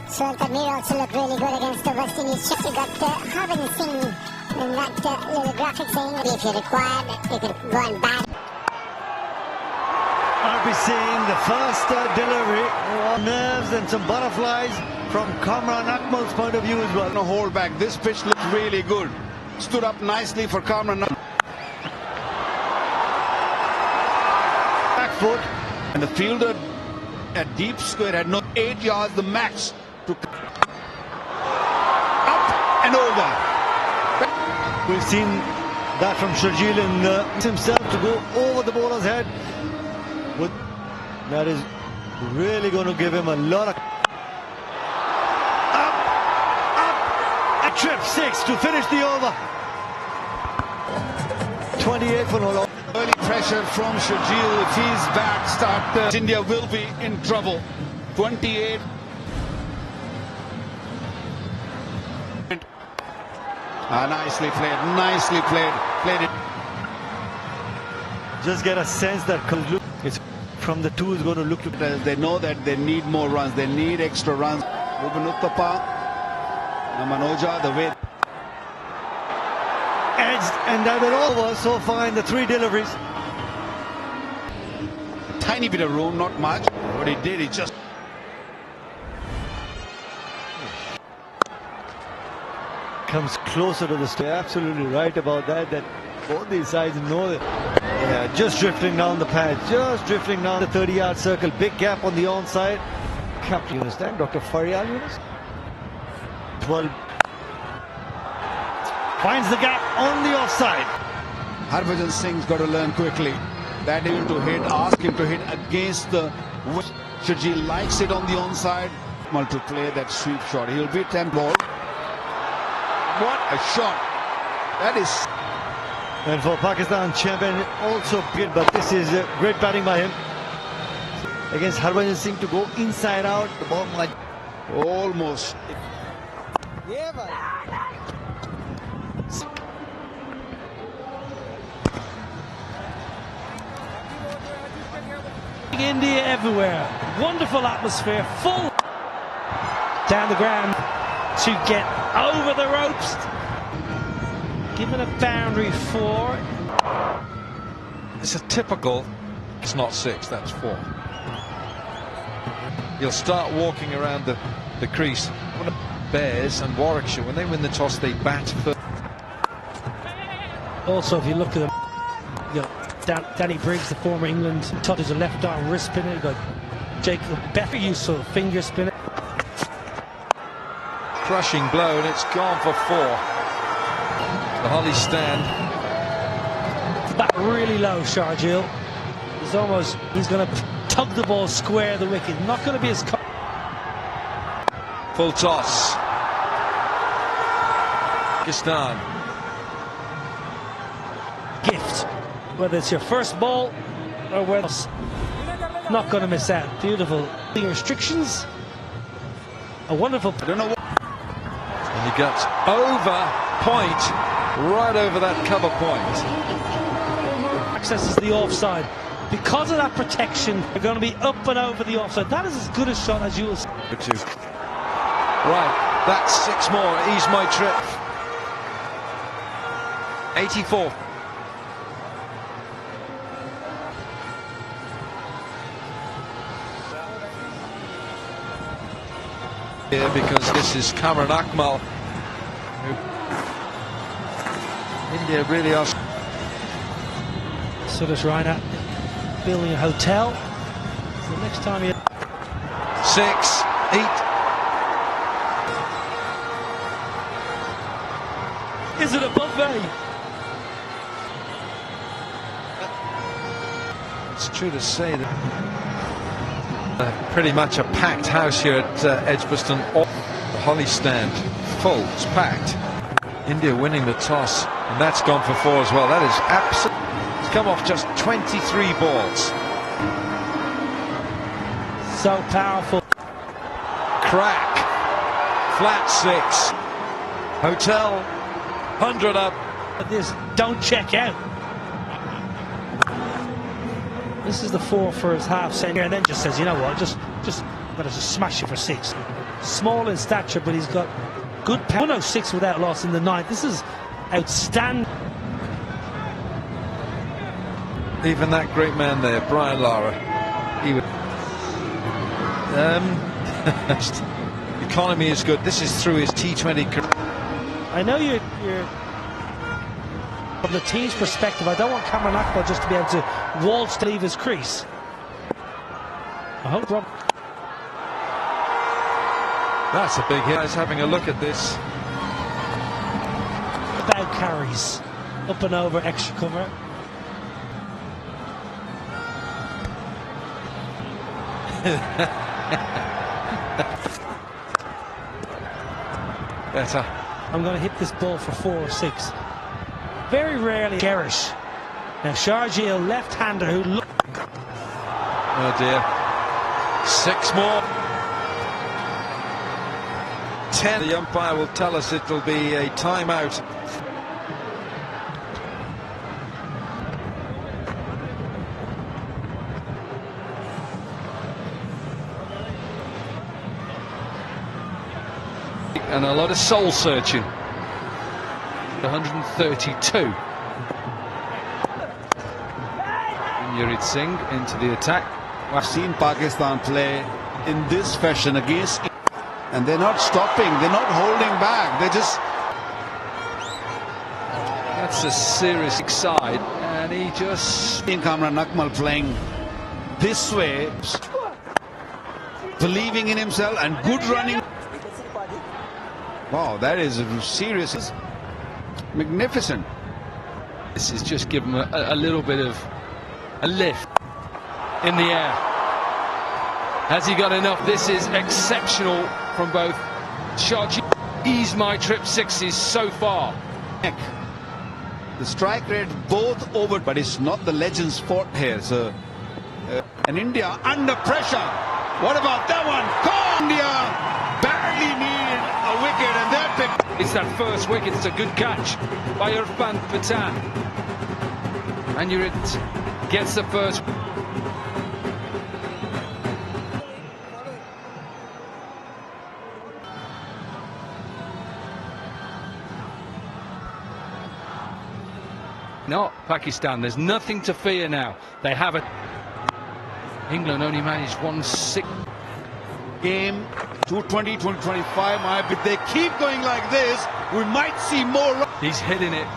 So Kamran also looked really good against the West Indies. You got Harbin Singh in that little graphic saying if you require, you can go and bat. I'll be seeing the first delivery. Nerves and some butterflies from Kamran Akmal's point of view as well. No hold back. This pitch looked really good. Stood up nicely for Kamran. Back foot. And the fielder at deep square had no 8 yards the max to up and over. We've seen that from Sharjeel and himself to go over the bowler's head. That is really going to give him a lot of up, a trip 6 to finish the over. 28 for no. Early pressure from Sharjeel. If he's back, start India will be in trouble. 28. Nicely played. Nicely played. Played it. Just get a sense that it's from the two is going to look to. They know that they need more runs. They need extra runs. Ruben Uttapa, Manoja, the way edged, and that it over so far in the 3 deliveries. Tiny bit of room, not much. What he did, he just comes closer to the stay. Absolutely right about that. That both these sides know that. Yeah, just drifting down the patch, just drifting down the 30-yard circle. Big gap on the onside. Captain, you understand, Dr. Faryal Yunus? 12. Finds the gap on the offside. Harbhajan Singh's got to learn quickly. That him to hit, ask him to hit against the Sharjeel likes it on the onside. Akmal to play that sweep shot. He'll be 10 ball. What a shot! That is. And for Pakistan, champion also good, but this is great batting by him. Against Harbhajan Singh to go inside out, the ball might almost. Yeah, man. India everywhere. Wonderful atmosphere, full down the ground to get over the ropes. Given a boundary 4. It's a typical, it's not 6, that's 4. You'll start walking around the crease. Bears and Warwickshire, when they win the toss, they bat first. Also, if you look at them, you got Danny Briggs, the former England, touches a left arm wrist spinner. You got Jacob Becker, useful finger spinner. Crushing blow, and it's gone for 4. The Holly stand. Back really low, Sharjeel. He's going to tug the ball square the wicket. Not going to be as. Full toss. Pakistan. Gift. Whether it's your first ball or whether it's not going to miss out. Beautiful. The restrictions. A wonderful. I don't know what. And he gets over point. Right over that cover point. Accesses the offside. Because of that protection, they're going to be up and over the offside. That is as good a shot as you will see. Right, that's 6 more. Ease my trip. 84. Here, because this is Kamran Akmal. India really are. Suresh Raina building a hotel. So next time you. 6, 8. Is it a buffet? It's true to say that pretty much a packed house here at Edgbaston. The Holly stand full, it's packed. India winning the toss, and that's gone for 4 as well. That is absolutely. It's come off just 23 balls. So powerful. Crack. Flat 6. Hotel. 100 up. This don't check out. This is the 4 for his half century, and then just says, you know what, just got to smash it for 6. Small in stature, but he's got good power. 106 without loss in the 9th. This is outstanding. Even that great man there, Brian Lara, he would. Economy is good. This is through his T20 career. I know you're from the team's perspective. I don't want Kamran Akmal just to be able to waltz to leave his crease. I hope Rob. That's a big hit. He's having a look at this. About carries, up and over, extra cover. Better. I'm going to hit this ball for 4 or 6. Very rarely garish. Now Sharjeel, left-hander who look. Oh dear. 6 more. 10. The umpire will tell us it'll be a timeout. And a lot of soul searching. 132. Yurid Singh into the attack. I've seen Pakistan play in this fashion against, and they're not stopping, they're not holding back, they're just. That's a serious side, and he just. In Kamran Akmal playing this way, believing in himself and good running. Wow, that is serious, magnificent. This is just give him a little bit of a lift in the air. Has he got enough? This is exceptional from both Sharjeel. Ease my trip 6s so far. The strike rate both over, but it's not the legends' fault here. So, and India under pressure. What about that one? India barely need a wicket, and they're picked. It's that first wicket. It's a good catch by Irfan Pathan. And Yurid gets the first. Not Pakistan. There's nothing to fear now. They have it. England only managed 1-6. Game 220, 225. If they keep going like this, we might see more. He's hitting it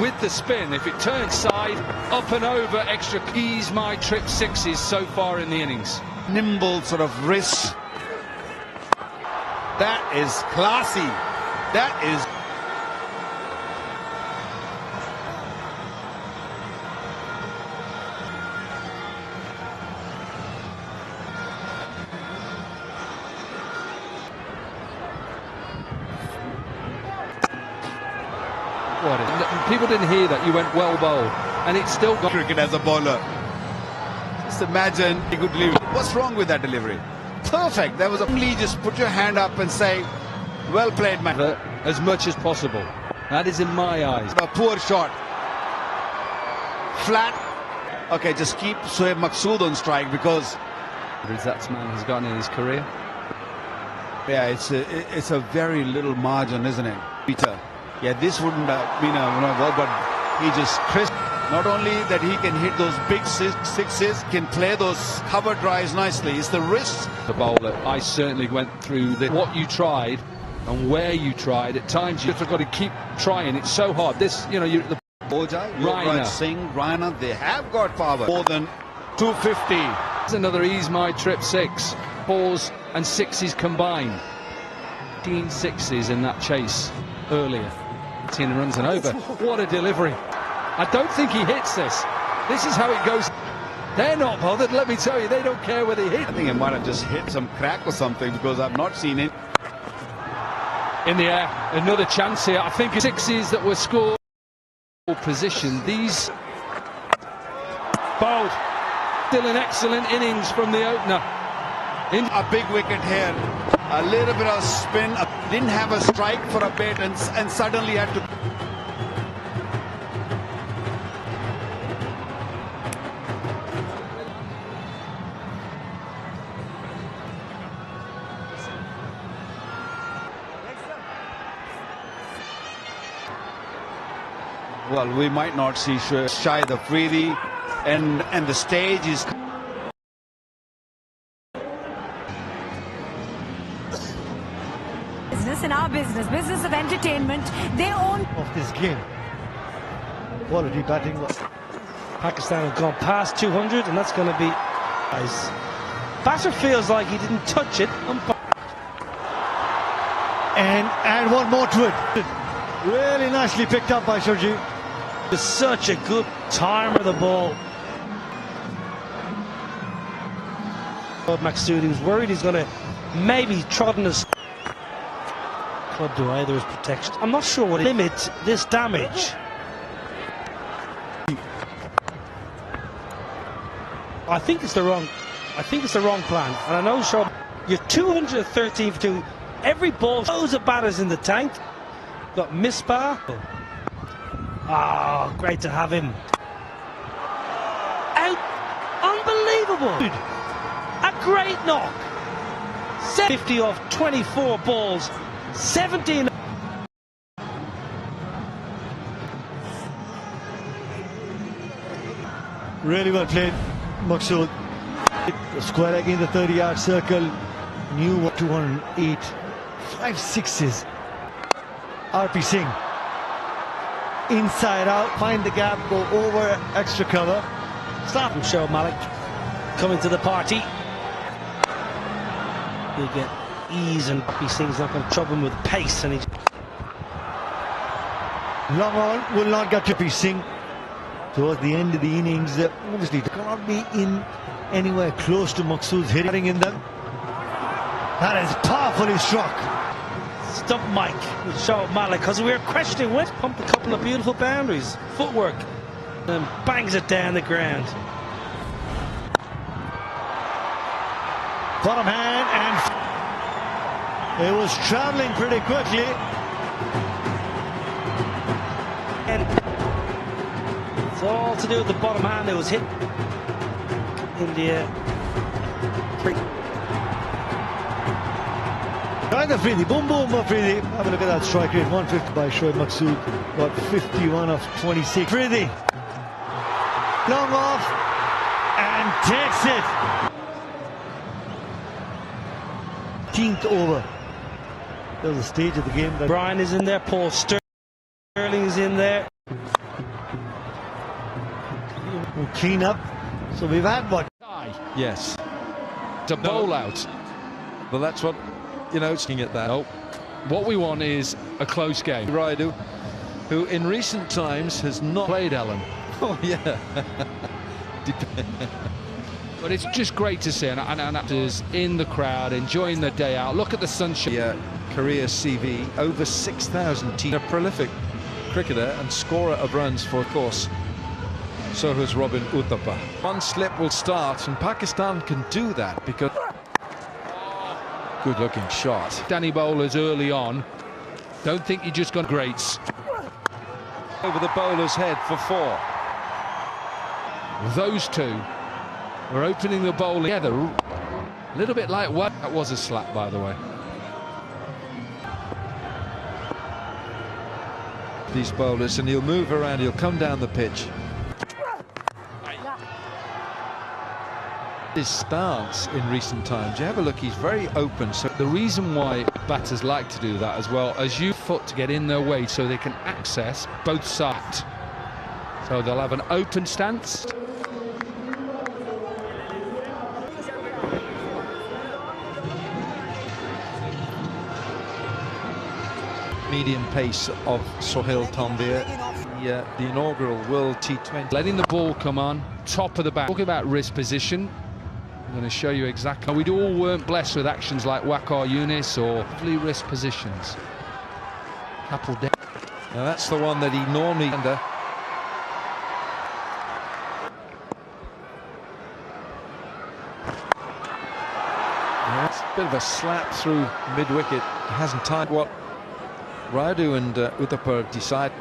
with the spin. If it turns side, up and over, extra. Ease my trip 6s so far in the innings. Nimble sort of wrist. That is classy. That is. People didn't hear that. You went well bowled, and it's still got Cricket as a bowler. Just imagine he could leave. What's wrong with that delivery? Perfect. There was only just put your hand up and say, well played, man. As much as possible. That is in my eyes. A poor shot. Flat. Okay, just keep Shoaib Maqsood on strike because Riaz's man has gotten in his career. Yeah, it's a very little margin, isn't it, Peter? Yeah, this wouldn't have been a ball, but he just crisp. Not only that he can hit those big sixes, can play those cover drives nicely. It's the wrist. The bowler, I certainly went through what you tried and where you tried. At times you've got to keep trying. It's so hard. This, you know, the Yuvraj Singh, Raina, they have got power. More than 250. There's another ease my trip 6. 4s and 6s combined. 15 6s in that chase earlier. 10 runs and over. What a delivery. I don't think he hits this. This is how it goes. They're not bothered, let me tell you. They don't care whether he hit. I think it might have just hit some crack or something because I've not seen it. In the air, another chance here. I think 6s that were scored. Position. These bowled. Still an excellent innings from the opener. A big wicket here. A little bit of spin. Didn't have a strike for a bit and suddenly had to. Well, we might not see Shoaib Afridi, and the stage is. Business in our business of entertainment, they own Of this game. Quality batting. Pakistan have gone past 200, and that's going to be nice. Batter feels like he didn't touch it. And one more to it. Really nicely picked up by Sharjeel. It's such a good timer of the ball. Maqsood, he was worried he's going to maybe trodden his club do either his protection. I'm not sure what limit this damage. I think it's the wrong plan. And I know Shoaib, you're 213 for 2. Every ball shows a batter's in the tank. Got Misbah. Oh, great to have him. Out. Unbelievable. A great knock. 50 off 24 balls. 17. Really well played, Maqsood. Square leg in the 30-yard circle. New 208. 5 sixes. RP Singh. Inside out, find the gap, go over extra cover. Stop. From Shoaib Malik coming to the party. He'll get ease, and RP Singh's not going to trouble him with pace, and he's Long on, will not get to RP Singh. Towards the end of the innings, obviously cannot be in anywhere close to Maqsood's hitting in them. That is powerfully struck. Stop Mike with Shoaib Malik, because we were questioning when pumped a couple of beautiful boundaries, footwork, and bangs it down the ground. Bottom hand, and it was travelling pretty quickly. And it's all to do with the bottom hand. It was hit. India. Shoaib Afridi, boom boom Afridi. Have a look at that strike rate, 150 by Shoaib Maqsood. Got 51 of 26. Afridi, long off, and takes it. 10th over. There was a stage of the game that Brian is in there, Paul Sterling is in there. will clean up. So we've had what? Yes. To bowl out. Well, that's what, you know, looking at that. Nope. What we want is a close game. Raidu, who in recent times has not Played Ellen. Oh, yeah. But it's just great to see, and actors in the crowd enjoying the day out. Look at the sunshine. Yeah, career CV, over 6,000 teams. A prolific cricketer and scorer of runs for, of course, so has Robin Uthappa. One slip will start, and Pakistan can do that because... Good looking shot. Danny bowlers early on. Don't think you're just going greats. Over the bowler's head for 4. Those two are opening the bowl together. A little bit like what? That was a slap, by the way. These bowlers, and he'll move around, he'll come down the pitch. His stance in recent times, you have a look, he's very open. So The reason why batters like to do that as well, as you foot to get in their way so they can access both sides. So they'll have an open stance. medium pace of Sohail Tanvir, the inaugural World T20. Letting the ball come on, top of the bat. Talking about wrist position, I'm going to show you exactly. We all weren't blessed with actions like Waqar Yunis or wrist positions. Couple down. Now that's the one that he normally under. That's a bit of a slap through mid-wicket. Hasn't timed what Raidu and Uthappa decide.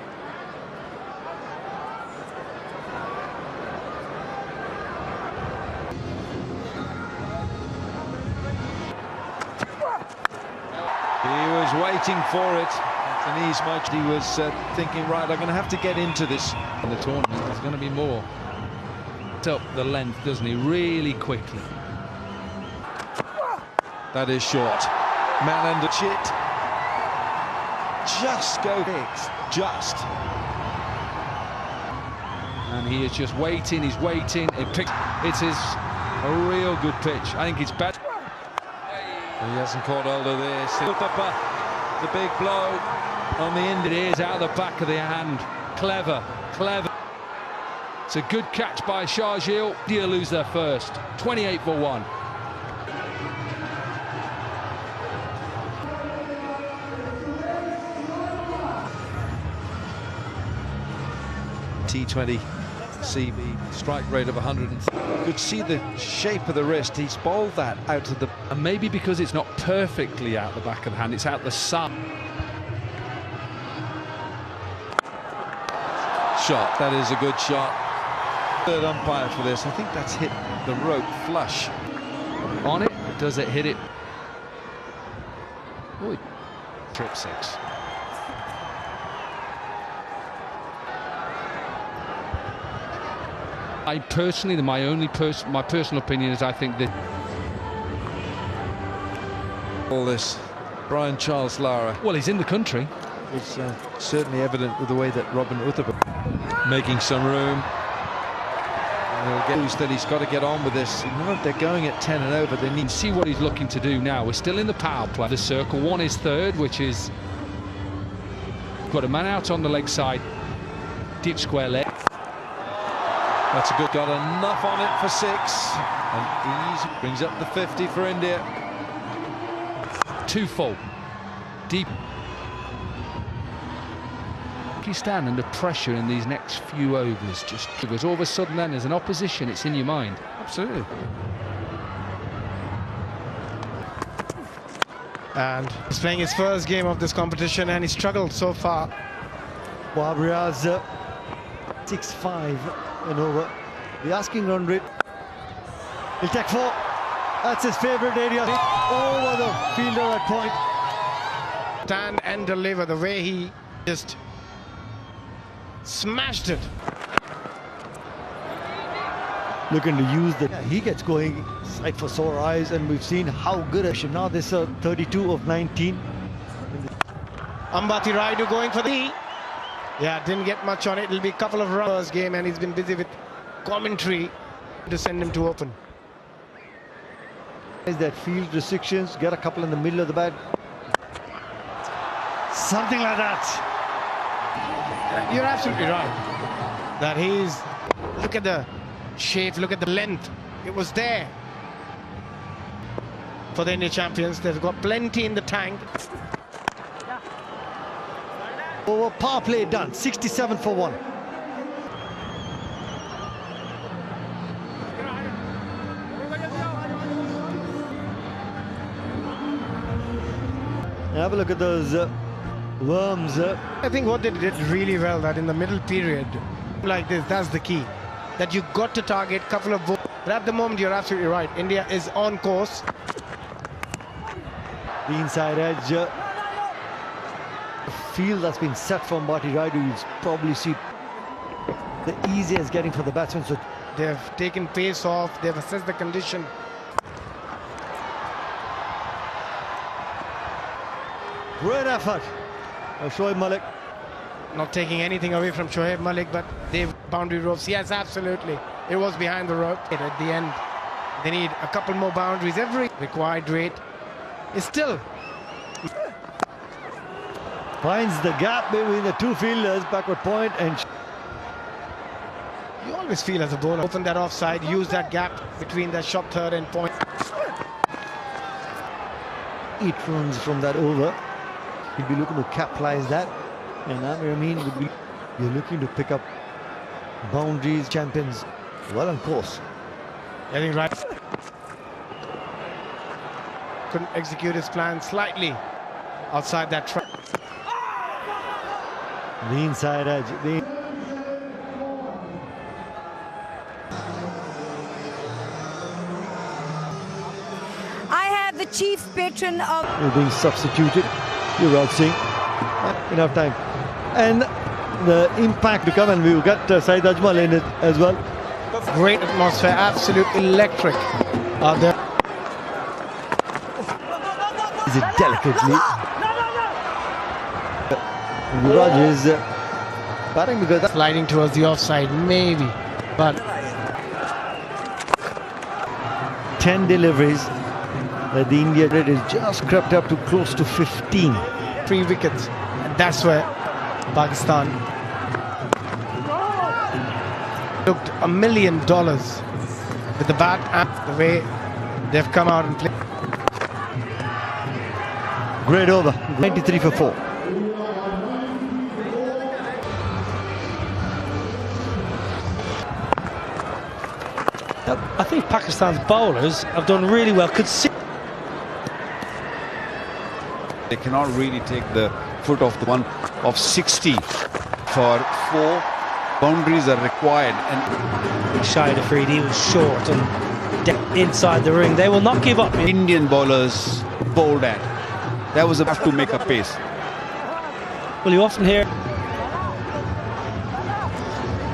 He was waiting for it. And he's much. He was thinking, right, I'm going to have to get into this. In the tournament, there's going to be more. Up the length, doesn't he? Really quickly. That is short. Man under chit. Just go fix. Just. And he is just waiting. He's waiting. It's a real good pitch. I think it's bad. He hasn't caught hold of this. The big blow on the end. It is out the back of the hand. Clever, clever. It's a good catch by Sharjeel. India lose their first. 28 for 1. T20 CB strike rate of 100. You could see the shape of the wrist. He's bowled that out to the. And maybe because it's not perfectly out the back of the hand, it's out the side. Shot. That is a good shot. Third umpire for this. I think that's hit the rope flush. On it. Does it hit it? Oh, trip 6. I personally, my personal opinion is I think that all this, Brian Charles Lara. Well, he's in the country. It's certainly evident with the way that Robin Uthappa making some room. That he's got to get on with this. You know, they're going at 10 and over. They need to see what he's looking to do now. We're still in the power play. The circle. One is third, which is got a man out on the leg side. Deep square leg. That's a good. Got enough on it for 6. And easy brings up the 50 for India. 2 full. Deep. You stand under pressure in these next few overs, just because all of a sudden then there's an opposition, it's in your mind. Absolutely. And he's playing his first game of this competition and he struggled so far. Wahab Riaz 6-5 and over. The asking run rate. He'll take 4. That's his favourite area. Over the fielder at point. Stand and deliver the way he just smashed it. Looking to use the. Yeah, he gets going. Sight for sore eyes, and we've seen how good a shot. Now this 32 of 19. Ambati Raidu going for the. Yeah, didn't get much on it. It'll be a couple of runs game, and he's been busy with commentary to send him to open. That field restrictions, get a couple in the middle of the bat. Something like that. You're absolutely right. That he's. Look at the shape, look at the length. It was there. For the Indian champions, they've got plenty in the tank. Over power play done, 67 for 1. Have a look at those worms. I think what they did really well, that in the middle period, like this, that's the key. That you got to target a couple of balls. But at the moment, you're absolutely right. India is on course. The inside edge. The field that's been set from Ambati Raidu, you probably see the easiest getting for the batsman. So they've taken pace off, they've assessed the condition. Great effort of Shoaib Malik. Not taking anything away from Shoaib Malik, but they've boundary ropes. Yes, absolutely. It was behind the rope. At the end, they need a couple more boundaries. Every required rate is still. Finds the gap between the two fielders, backward point, and you always feel as a bowler, open that offside, use that gap between the shot third and point. 8 runs from that over. He'll be looking to capitalize that, and Amir Amin would be. You're looking to pick up boundaries, champions, well on course. I think right. Couldn't execute his plan, slightly outside that track. The inside edge. I have the chief patron of. Being substituted. Riaz Singh. enough time. And the impact to come, and we've got Saeed Ajmal in it as well. Great atmosphere, absolute electric out there. Is it delicately? Riaz is batting because that's Sliding towards the offside, maybe, but 10 deliveries. The India rate is just crept up to close to 15. 3 wickets, and that's where Pakistan looked $1 million with the bat and the way they've come out and played. Great over, 93 for 4. I think Pakistan's bowlers have done really well. They cannot really take the foot off the one of 60 for 4 boundaries are required. And Shoaib Afridi was short and inside the ring. They will not give up. Indian bowlers bowled at. That was enough to make a pace. Well, you often hear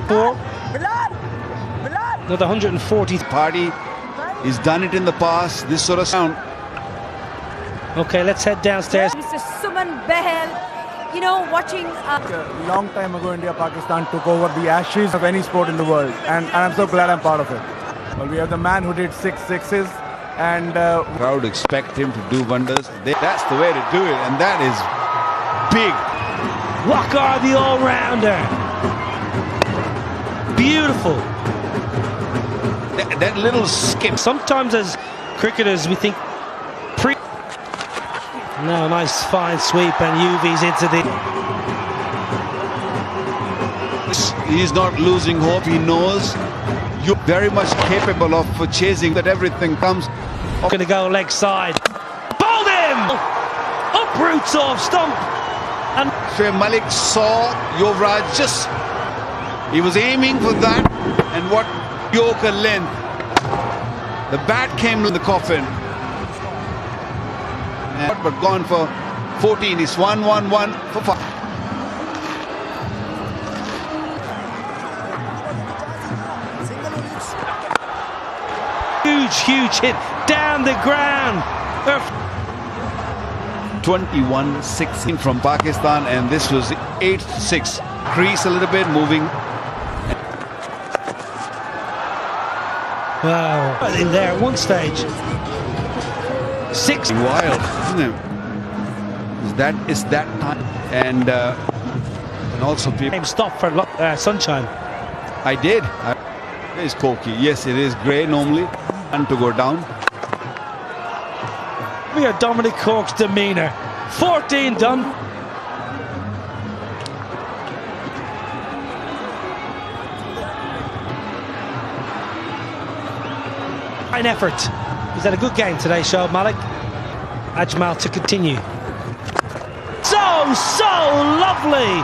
4. Another 140. Party, he's done it in the past. This sort of sound. Okay, let's head downstairs. Mr. Suman Behel, you know, watching. A long time ago, India-Pakistan took over the ashes of any sport in the world, and I'm so glad I'm part of it. Well, we have the man who did 6 sixes, and Crowd expect him to do wonders. That's the way to do it, and that is big. Wahab, the all-rounder. Beautiful. That little skip. Sometimes as cricketers we think no, nice fine sweep and UV's into the... He's not losing hope. He knows you're very much capable of chasing that everything comes. Going to go leg side. Bowled him! Uproots off stump. And Malik saw Yuvraj just... He was aiming for that, and what Yorker length. The bat came in the coffin. But gone for 14. It's 1-1-1 for 5. Huge hit down the ground. 21-16 from Pakistan, and this was 8-6. Crease a little bit, moving. Wow. In there at one stage. 6 Wild, isn't it? Is that time, and also people stop for sunshine. I did. It is pokey. Yes, it is grey normally, and to go down. We are Dominic Cork's demeanour. 14 done. Fine effort. He's had a good game today, Shoaib Malik. Ajmal to continue. So lovely!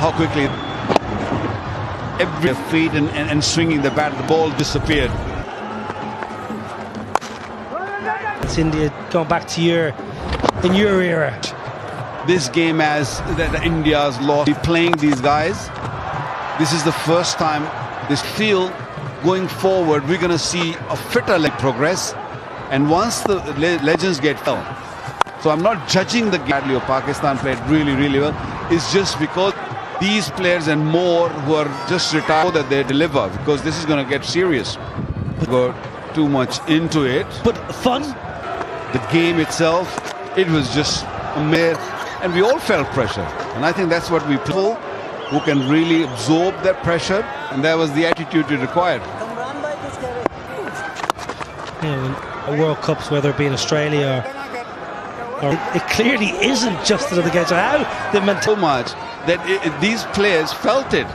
How quickly every feet and swinging the bat, the ball disappeared. It's India going back to in your era. This game as that India's lost. Playing these guys, this is the first time this feel going forward. We're going to see a fitter progress, and once the legends get fell. So I'm not judging the game. Pakistan played really well. It's just because these players and more who are just retired that they deliver, because this is going to get serious. Go too much into it. But fun. The game itself, it was just a mere, and we all felt pressure. And I think that's what we play, who can really absorb that pressure, and that was the attitude we required. Yeah, in World Cups, whether it be in Australia or it clearly isn't just another game. So how they meant so much that these players felt it.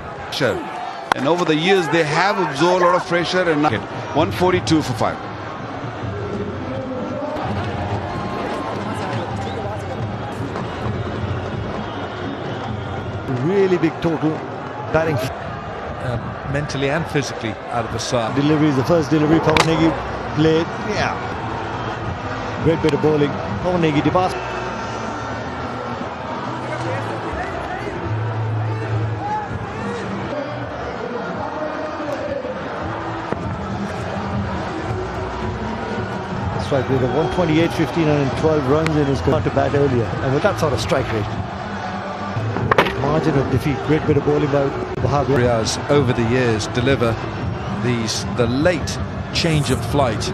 And over the years, they have absorbed a lot of pressure. And 142 for 5. really big total. Batting mentally and physically out of the side. delivery is the first delivery Pawanegi played. Yeah. Great bit of bowling. Pawanegi departs. strike rate of 128, 1512 runs in his gone to bat earlier, and with that sort of strike rate, margin of defeat. Great bit of bowling by Wahab. Riaz over the years deliver the late change of flight